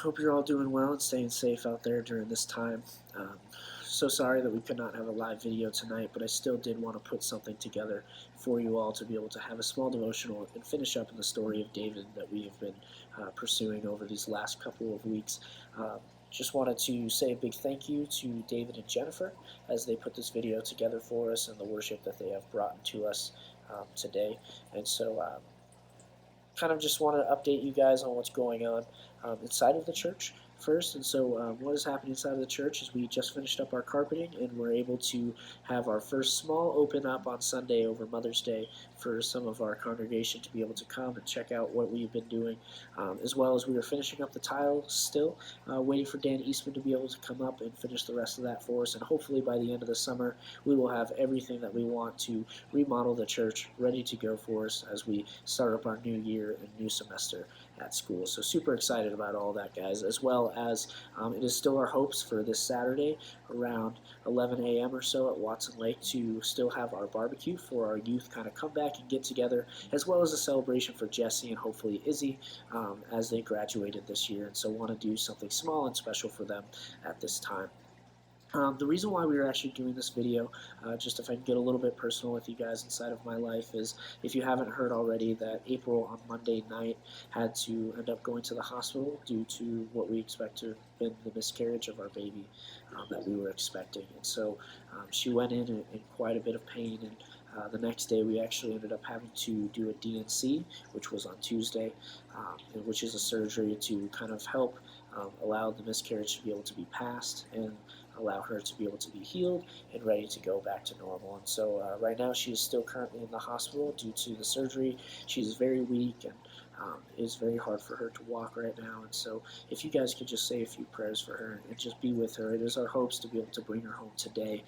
Hope you're all doing well and staying safe out there during this time. So sorry that we could not have a live video tonight, but I still did want to put something together for you all to be able to have a small devotional and finish up in the story of David that we have been pursuing over these last couple of weeks. Just wanted to say a big thank you to David and Jennifer as they put this video together for us and the worship that they have brought to us today. And so kind of just wanted to update you guys on what's going on inside of the church first. And so what is happening inside of the church is we just finished up our carpeting, and we're able to have our first small open up on Sunday over Mother's Day for some of our congregation to be able to come and check out what we've been doing, as well as we were finishing up the tile still, waiting for Dan Eastman to be able to come up and finish the rest of that for us. And hopefully by the end of the summer we will have everything that we want to remodel the church ready to go for us as we start up our new year and new semester at school. So super excited about all that, guys, as well as it is still our hopes for this Saturday around 11 a.m. or so at Watson Lake to still have our barbecue for our youth kind of come back and get together, as well as a celebration for Jesse and hopefully Izzy as they graduated this year. And so want to do something small and special for them at this time. The reason why we were actually doing this video, just if I can get a little bit personal with you guys inside of my life, is if you haven't heard already that April on Monday night had to end up going to the hospital due to what we expect to have been the miscarriage of our baby that we were expecting. And so she went in quite a bit of pain, and the next day we actually ended up having to do a DNC, which was on Tuesday, which is a surgery to kind of help allow the miscarriage to be able to be passed and allow her to be able to be healed and ready to go back to normal. And so right now she is still currently in the hospital due to the surgery. She's very weak, and it is very hard for her to walk right now. And so if you guys could just say a few prayers for her and just be with her. It is our hopes to be able to bring her home today.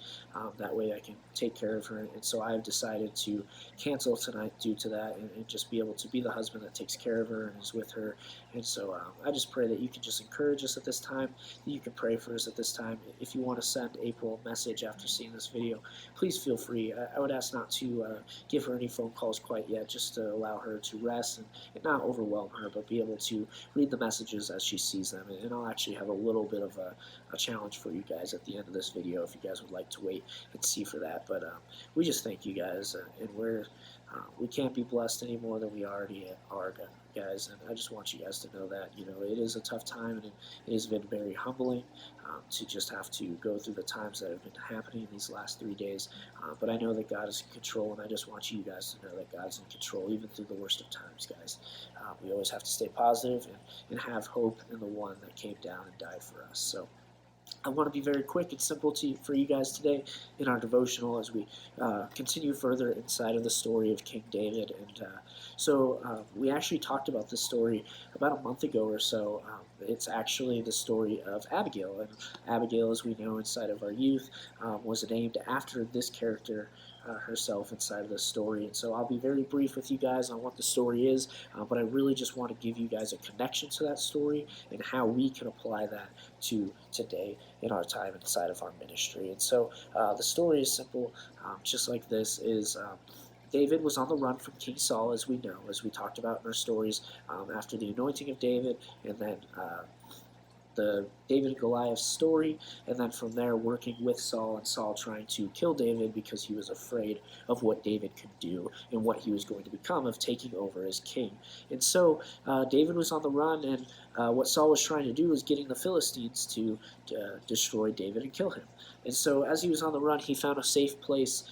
That way I can take care of her. And so I've decided to cancel tonight due to that, and just be able to be the husband that takes care of her and is with her. And so I just pray that you can just encourage us at this time, that you can pray for us at this time. If you want to send April a message after seeing this video, please feel free. I would ask not to give her any phone calls quite yet, just to allow her to rest and not overwhelm her, but be able to read the messages as she sees them. And I'll actually have a little bit of a challenge for you guys at the end of this video if you guys would like to wait and see for that. But we just thank you guys, and we can't be blessed any more than we already are, guys. And I just want you guys to know that, it is a tough time, and it has been very humbling to just have to go through the times that have been happening these last 3 days. But I know that God is in control, and I just want you guys to know that God is in control even through the worst of times, guys. We always have to stay positive and have hope in the one that came down and died for us. So I want to be very quick and simple for you guys today in our devotional as we continue further inside of the story of King David. And so we actually talked about this story about a month ago or so. It's actually the story of Abigail. And Abigail, as we know inside of our youth, was named after this character herself inside of the story. And so I'll be very brief with you guys on what the story is, but I really just want to give you guys a connection to that story and how we can apply that to today in our time inside of our ministry. And so the story is simple, just like this is David was on the run from King Saul, as we know, as we talked about in our stories, after the anointing of David, and then the David and Goliath story, and then from there working with Saul, and Saul trying to kill David because he was afraid of what David could do and what he was going to become of taking over as king. And so David was on the run, and what Saul was trying to do was getting the Philistines to destroy David and kill him. And so as he was on the run, he found a safe place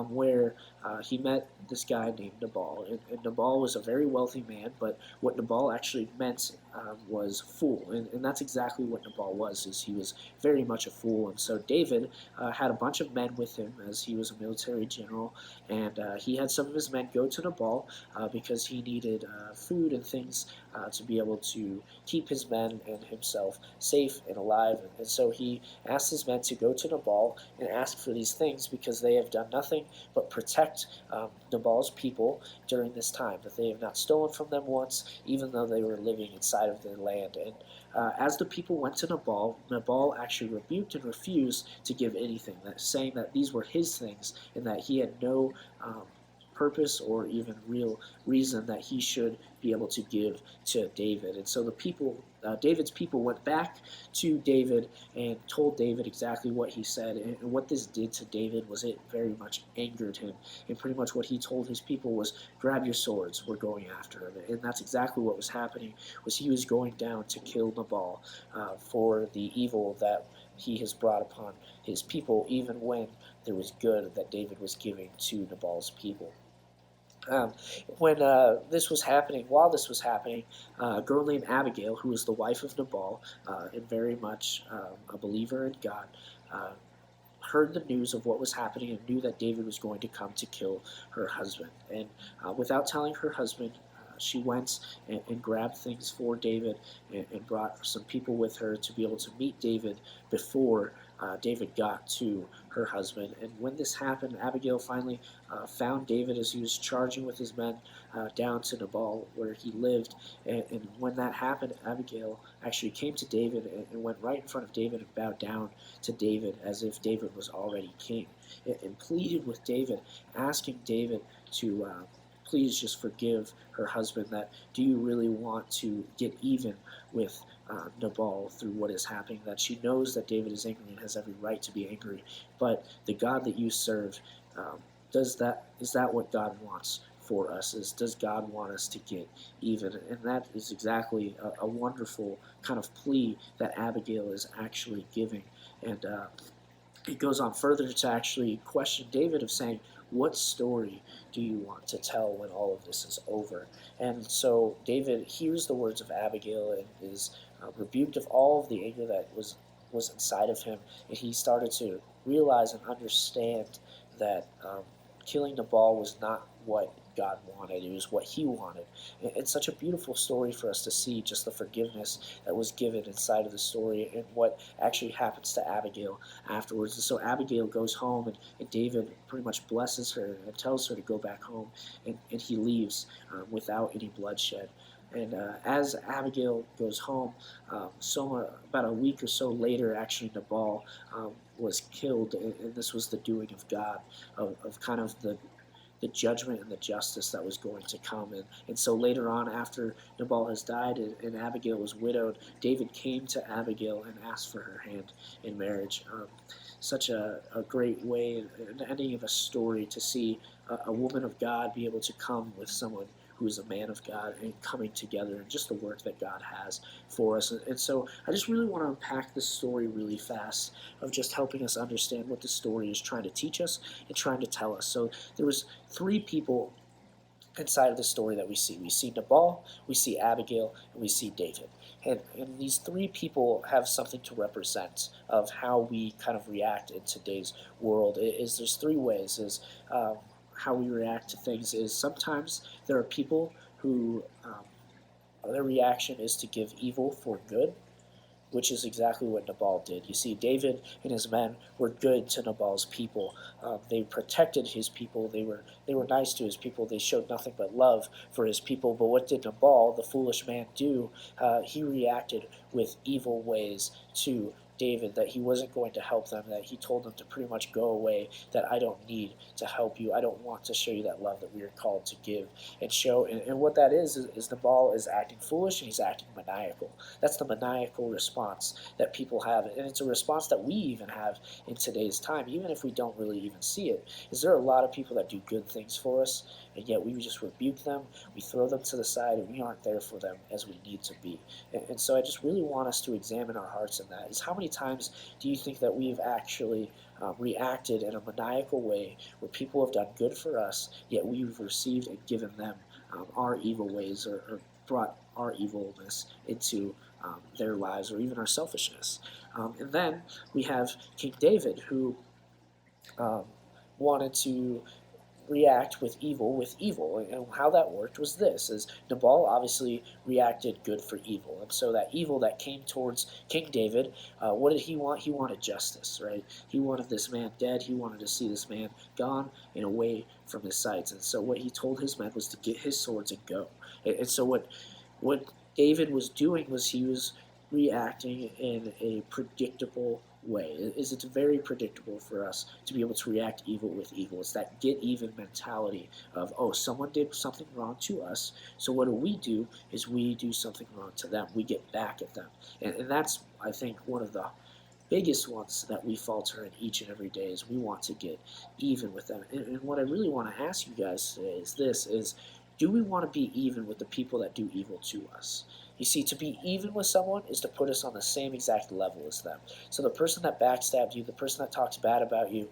where he met this guy named Nabal. And Nabal was a very wealthy man, but what Nabal actually meant was fool. And that's exactly what Nabal was, is he was very much a fool. And so David had a bunch of men with him, as he was a military general, and he had some of his men go to Nabal because he needed food and things to be able to keep his men and himself safe and alive. And so he asked his men to go to Nabal and ask for these things, because they have done nothing but protect Nabal's people during this time, that they have not stolen from them once, even though they were living inside of their land. And as the people went to Nabal, Nabal actually rebuked and refused to give anything, saying that these were his things and that he had no purpose or even real reason that he should be able to give to David. And so the people, David's people, went back to David and told David exactly what he said. And what this did to David was it very much angered him. And pretty much what he told his people was, grab your swords, we're going after him. And that's exactly what was happening, was he was going down to kill Nabal for the evil that he has brought upon his people, even when there was good that David was giving to Nabal's people. When this was happening, while this was happening, a girl named Abigail, who was the wife of Nabal and very much a believer in God, heard the news of what was happening and knew that David was going to come to kill her husband. And without telling her husband, she went and grabbed things for David and brought some people with her to be able to meet David before David got to her husband. And when this happened, Abigail finally found David as he was charging with his men down to Nabal where he lived. And when that happened, Abigail actually came to David and went right in front of David and bowed down to David as if David was already king, and pleaded with David, asking David to please just forgive her husband. That, do you really want to get even with Nabal through what is happening? That she knows that David is angry and has every right to be angry, but the God that you serve, is that what God wants for us? Does God want us to get even? And that is exactly a wonderful kind of plea that Abigail is actually giving. And it goes on further to actually question David of saying, what story do you want to tell when all of this is over? And so David hears the words of Abigail and is rebuked of all of the anger that was inside of him, and he started to realize and understand that killing Nabal was not what God wanted, it was what he wanted. It's such a beautiful story for us to see just the forgiveness that was given inside of the story and what actually happens to Abigail afterwards. And so Abigail goes home, and David pretty much blesses her and tells her to go back home, and he leaves without any bloodshed. And as Abigail goes home, about a week or so later, actually Nabal was killed, and this was the doing of God, of kind of the judgment and the justice that was going to come. And so later on, after Nabal has died and Abigail was widowed, David came to Abigail and asked for her hand in marriage. Such a great way, an ending of a story, to see a woman of God be able to come with someone who is a man of God and coming together, and just the work that God has for us. And so I just really want to unpack this story really fast, of just helping us understand what the story is trying to teach us and trying to tell us. So there was 3 people inside of the story that we see. We see Nabal, we see Abigail, and we see David. And these 3 people have something to represent of how we kind of react in today's world. There's 3 ways. How we react to things is sometimes there are people who their reaction is to give evil for good, which is exactly what Nabal did. You see, David and his men were good to Nabal's people. They protected his people. They were nice to his people. They showed nothing but love for his people. But what did Nabal, the foolish man, do? He reacted with evil ways to David, that he wasn't going to help them, that he told them to pretty much go away, that I don't need to help you. I don't want to show you that love that we are called to give and show. And what that is Nabal is acting foolish, and he's acting maniacal. That's the maniacal response that people have. And it's a response that we even have in today's time, even if we don't really even see it. Is there are a lot of people that do good things for us, and yet we just rebuke them, we throw them to the side, and we aren't there for them as we need to be. And so I just really want us to examine our hearts in that. Is how many times do you think that we've actually reacted in a maniacal way where people have done good for us, yet we've received and given them our evil ways, or brought our evilness into their lives, or even our selfishness? And then we have King David, who wanted to react with evil. And how that worked was this: is Nabal obviously reacted good for evil, and so that evil that came towards King David, what did he want? He wanted justice, right? He wanted this man dead. He wanted to see this man gone and away from his sights. And so what he told his men was to get his swords and go. And so what David was doing was he was reacting in a predictable way. It's very predictable for us to be able to react evil with evil. It's that get even mentality of, oh, someone did something wrong to us, so what do is we do something wrong to them. We get back at them. And that's, I think, one of the biggest ones that we falter in each and every day is we want to get even with them. And what I really want to ask you guys today is this, is do we want to be even with the people that do evil to us? You see, to be even with someone is to put us on the same exact level as them. So the person that backstabbed you, the person that talks bad about you,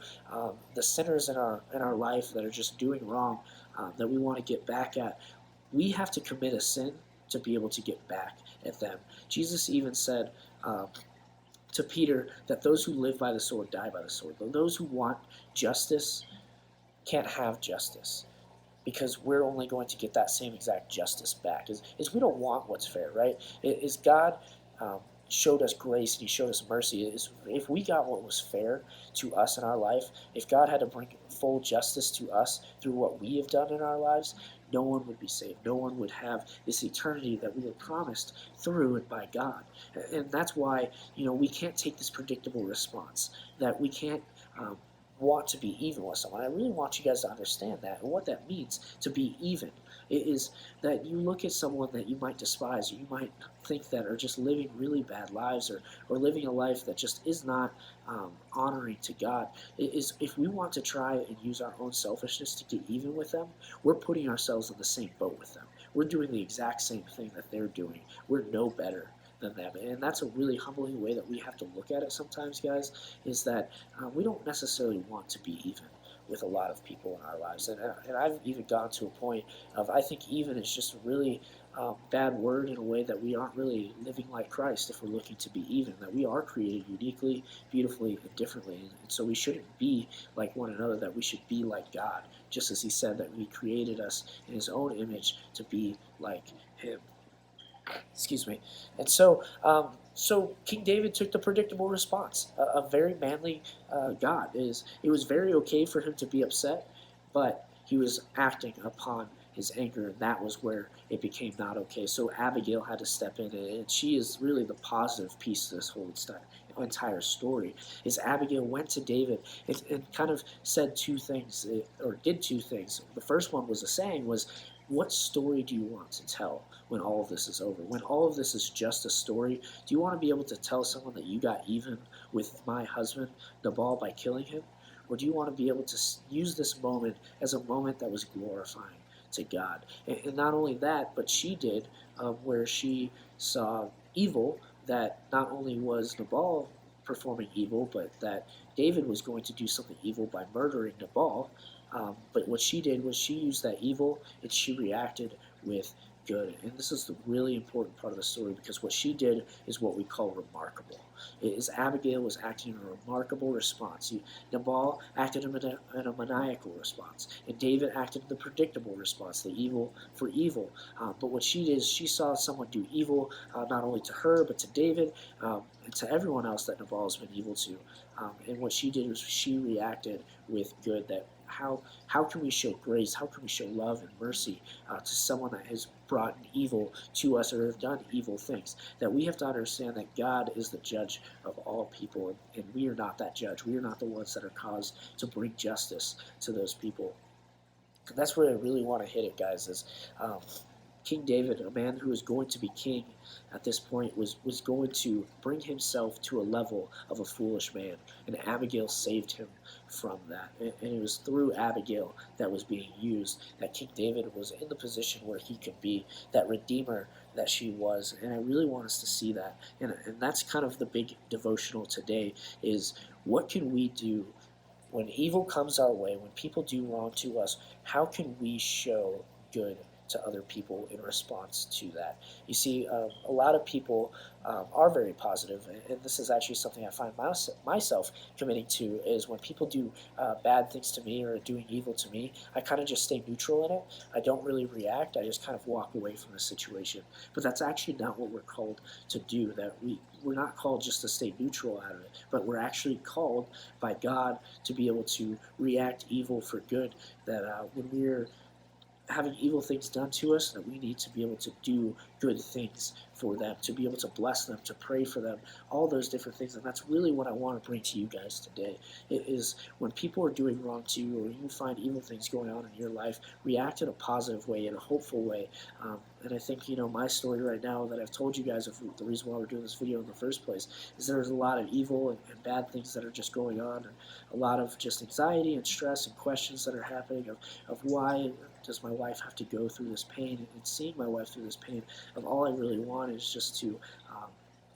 the sinners in our life that are just doing wrong, that we want to get back at, we have to commit a sin to be able to get back at them. Jesus even said, to Peter, that those who live by the sword die by the sword. Those who want justice can't have justice, because we're only going to get that same exact justice back. Is we don't want what's fair, right? Is God showed us grace and He showed us mercy. Is if we got what was fair to us in our life, if God had to bring full justice to us through what we have done in our lives, no one would be saved. No one would have this eternity that we were promised through and by God. And that's why, we can't take this predictable response, that we can't want to be even with someone. I really want you guys to understand that, and what that means to be even. It is that you look at someone that you might despise, or you might think that are just living really bad lives, or living a life that just is not honoring to God. It is, if we want to try and use our own selfishness to get even with them, we're putting ourselves in the same boat with them. We're doing the exact same thing that they're doing. We're no better than them. And that's a really humbling way that we have to look at it sometimes, guys, is that we don't necessarily want to be even with a lot of people in our lives. And I've even gotten to a point of, I think even is just a really bad word, in a way that we aren't really living like Christ if we're looking to be even, that we are created uniquely, beautifully, and differently. And so we shouldn't be like one another, that we should be like God, just as He said that He created us in His own image to be like Him. Excuse me. And so King David took the predictable response. A very manly God. It was very okay for him to be upset, but he was acting upon his anger, and that was where it became not okay. So Abigail had to step in, and she is really the positive piece of this whole entire story. Is Abigail went to David and kind of said two things, or did two things. The first one was what story do you want to tell when all of this is over? When all of this is just a story, do you want to be able to tell someone that you got even with my husband, Nabal, by killing him? Or do you want to be able to use this moment as a moment that was glorifying to God? And not only that, but she did, where she saw evil, that not only was Nabal performing evil, but that David was going to do something evil by murdering Nabal. But what she did was she used that evil, and she reacted with good. And this is the really important part of the story, because what she did is what we call remarkable. Abigail was acting in a remarkable response. Nabal acted in a maniacal response, and David acted in the predictable response, the evil for evil. But what she did is she saw someone do evil, not only to her, but to David, and to everyone else that Nabal has been evil to. And what she did was she reacted with good. That how can we show grace? How can we show love and mercy to someone that has brought evil to us, or have done evil things? That we have to understand that God is the judge of all people, and we are not that judge. We are not the ones that are caused to bring justice to those people. And that's where I really want to hit it, guys, is King David, a man who was going to be king at this point, was going to bring himself to a level of a foolish man, and Abigail saved him from that. And it was through Abigail that was being used that King David was in the position where he could be that redeemer that she was. And I really want us to see that. And that's kind of the big devotional today, is what can we do when evil comes our way, when people do wrong to us? How can we show good to other people in response to that? You see, a lot of people are very positive, and this is actually something I find myself committing to, is when people do bad things to me or doing evil to me, I kind of just stay neutral in it. I don't really react. I just kind of walk away from the situation. But that's actually not what we're called to do. That we're not called just to stay neutral out of it, but we're actually called by God to be able to react evil for good. That when we're having evil things done to us, that we need to be able to do good things for them, to be able to bless them, to pray for them, all those different things. And that's really what I want to bring to you guys today. It is when people are doing wrong to you, or you find evil things going on in your life, react in a positive way, in a hopeful way. And I think, my story right now that I've told you guys of the reason why we're doing this video in the first place is there's a lot of evil and bad things that are just going on, and a lot of just anxiety and stress and questions that are happening of why does my wife have to go through this pain, and seeing my wife through this pain, of all I really want is just to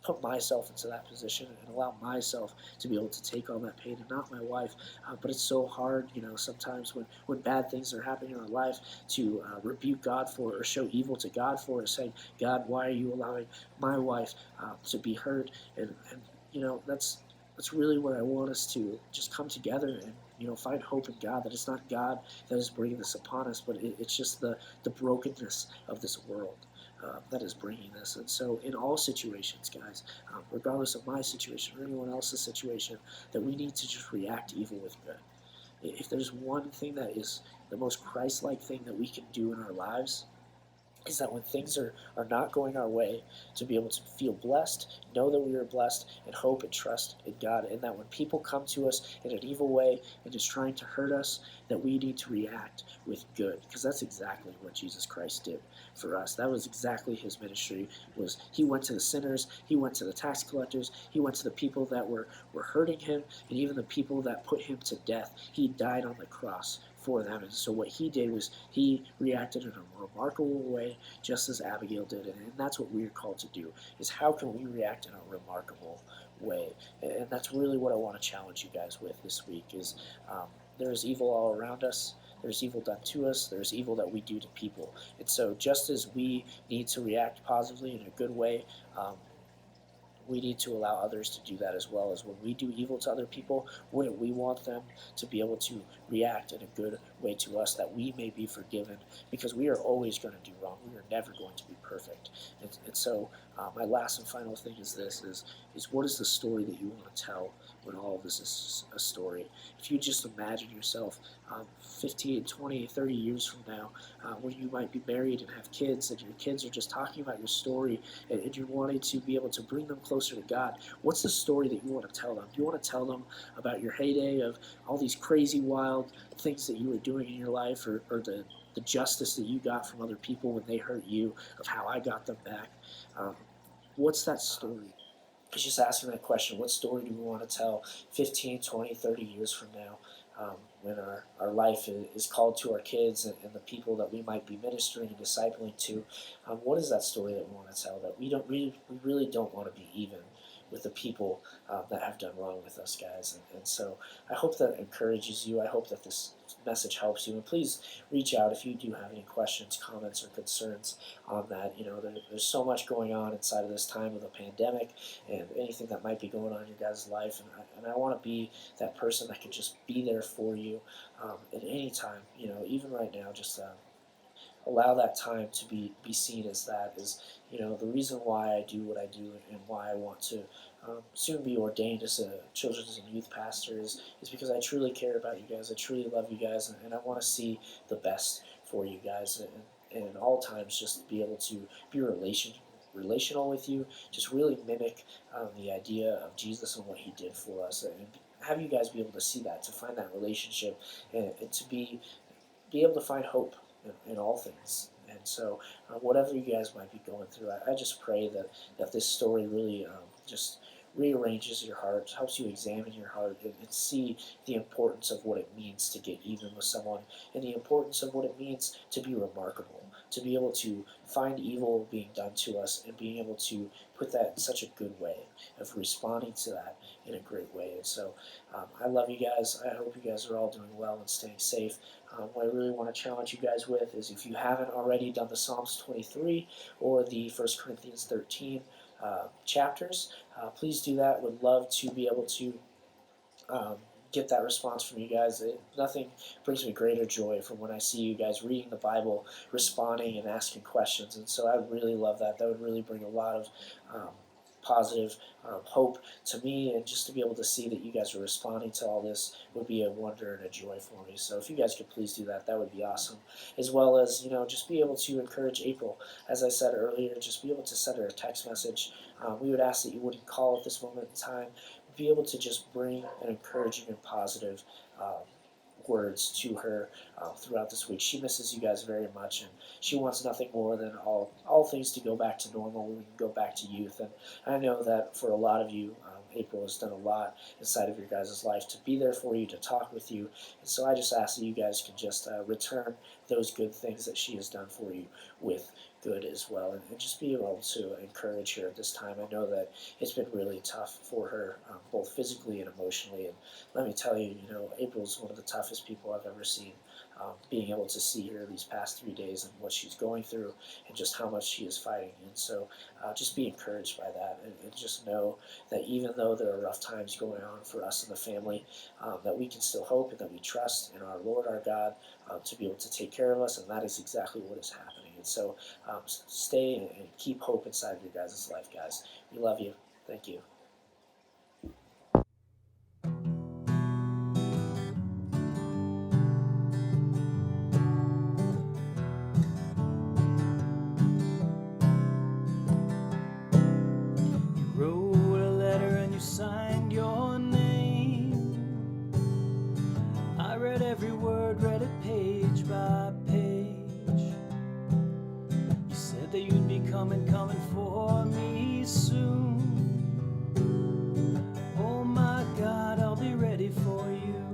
put myself into that position and allow myself to be able to take on that pain, and not my wife. But it's so hard, sometimes when bad things are happening in our life, to rebuke God for it, or show evil to God for it, saying, God, why are you allowing my wife to be hurt? And that's really where I want us to just come together and find hope in God, that it's not God that is bringing this upon us, but it's just the brokenness of this world that is bringing this. And so in all situations, guys, regardless of my situation or anyone else's situation, that we need to just react to evil with good. If there's one thing that is the most Christ-like thing that we can do in our lives, is that when things are not going our way, to be able to feel blessed, know that we are blessed, and hope and trust in God. And that when people come to us in an evil way and is trying to hurt us, that we need to react with good, because that's exactly what Jesus Christ did for us. That was exactly his ministry. Was he went to the sinners, he went to the tax collectors, he went to the people that were hurting him, and even the people that put him to death. He died on the cross for them. And so what he did was he reacted in a remarkable way, just as Abigail did. And that's what we're called to do, is how can we react in a remarkable way? And that's really what I want to challenge you guys with this week is there's evil all around us. There's evil done to us. There's evil that we do to people. And so just as we need to react positively in a good way, we need to allow others to do that as well. As when we do evil to other people, wouldn't we want them to be able to react in a good way to us, that we may be forgiven? Because we are always going to do wrong. We are never going to be perfect. And so my last and final thing is this, is what is the story that you want to tell when all of this is a story? If you just imagine yourself 15, 20, 30 years from now, when you might be married and have kids, and your kids are just talking about your story, and you're wanting to be able to bring them closer to God, what's the story that you want to tell them? Do you want to tell them about your heyday of all these crazy, wild things that you were doing in your life, or the justice that you got from other people when they hurt you, of how I got them back? What's that story? It's just asking that question. What story do we want to tell 15, 20, 30 years from now, when our life is called to our kids and the people that we might be ministering and discipling to? What is that story that we want to tell? That we really don't want to be even with the people that have done wrong with us, guys. And so I hope that encourages you. I hope that this message helps you. And please reach out if you do have any questions, comments, or concerns on that. There's so much going on inside of this time of the pandemic, and anything that might be going on in your guys' life. And I want to be that person that can just be there for you at any time. Even right now, just allow that time to be seen as that is, the reason why I do what I do, and why I want to soon be ordained as a children's and youth pastor is because I truly care about you guys. I truly love you guys, and I want to see the best for you guys, and at all times just be able to be relational with you, just really mimic the idea of Jesus and what he did for us, and have you guys be able to see that, to find that relationship, and to be able to find hope in all things. And so, whatever you guys might be going through, I just pray that this story really just rearranges your heart, helps you examine your heart, and see the importance of what it means to get even with someone, and the importance of what it means to be remarkable, to be able to find evil being done to us, and being able to put that in such a good way, of responding to that in a great way. And so I love you guys. I hope you guys are all doing well and staying safe. What I really want to challenge you guys with is, if you haven't already done the Psalms 23 or the 1 Corinthians 13 chapters, please do that. Would love to be able to get that response from you guys. Nothing brings me greater joy from when I see you guys reading the Bible, responding, and asking questions. And so I would really love that. That would really bring a lot of positive hope to me, and just to be able to see that you guys are responding to all this would be a wonder and a joy for me. So if you guys could please do that, that would be awesome. As well as, just be able to encourage April. As I said earlier, just be able to send her a text message. We would ask that you wouldn't call at this moment in time. Be able to just bring an encouraging and positive words to her throughout this week. She misses you guys very much, and she wants nothing more than all things to go back to normal. We can go back to youth, and I know that for a lot of you, April has done a lot inside of your guys' life to be there for you, to talk with you, and so I just ask that you guys can just return those good things that she has done for you with good as well, and just be able to encourage her at this time. I know that it's been really tough for her, both physically and emotionally, and let me tell you, April's one of the toughest people I've ever seen. Being able to see her these past 3 days and what she's going through and just how much she is fighting. And so just be encouraged by that, and just know that even though there are rough times going on for us and the family, that we can still hope and that we trust in our Lord, our God, to be able to take care of us, and that is exactly what is happening. And so stay and keep hope inside of your guys' life, guys. We love you. Thank you. Signed your name. I read every word, read it page by page. You said that you'd be coming for me soon. Oh my God, I'll be ready for you.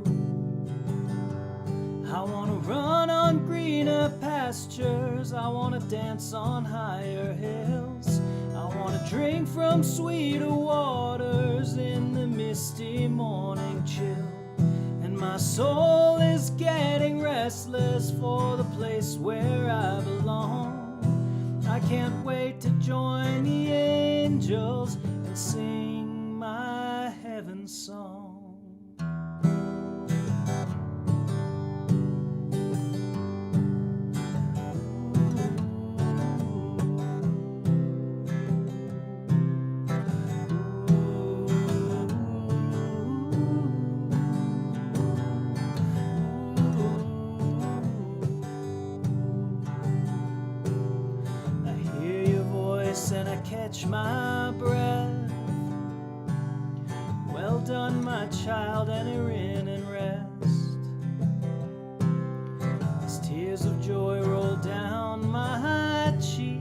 I wanna run on greener pastures, I wanna dance on higher hills, I wanna drink from sweeter waters in the misty morning chill. And my soul is getting restless for the place where I belong. I can't wait to join the angels and sing my heaven song. And I catch my breath. Well done, my child, enter in and rest. As tears of joy roll down my cheek,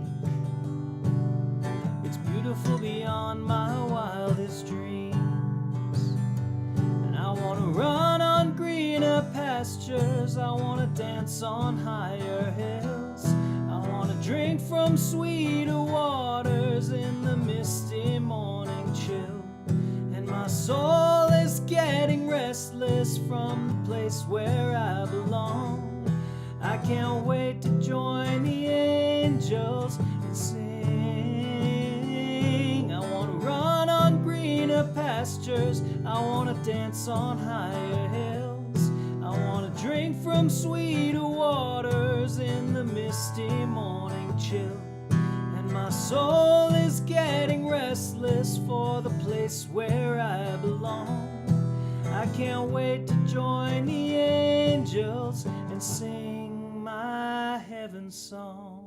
it's beautiful beyond my wildest dreams. And I want to run on greener pastures, I want to dance on higher hills, I want to drink from sweeter waters in the misty morning chill. And my soul is getting restless from the place where I belong. I can't wait to join the angels and sing. I want to run on greener pastures, I want to dance on higher hills, I want to drink from sweeter waters in the misty morning chill. And my soul is getting restless for the place where I belong. I can't wait to join the angels and sing my heaven song.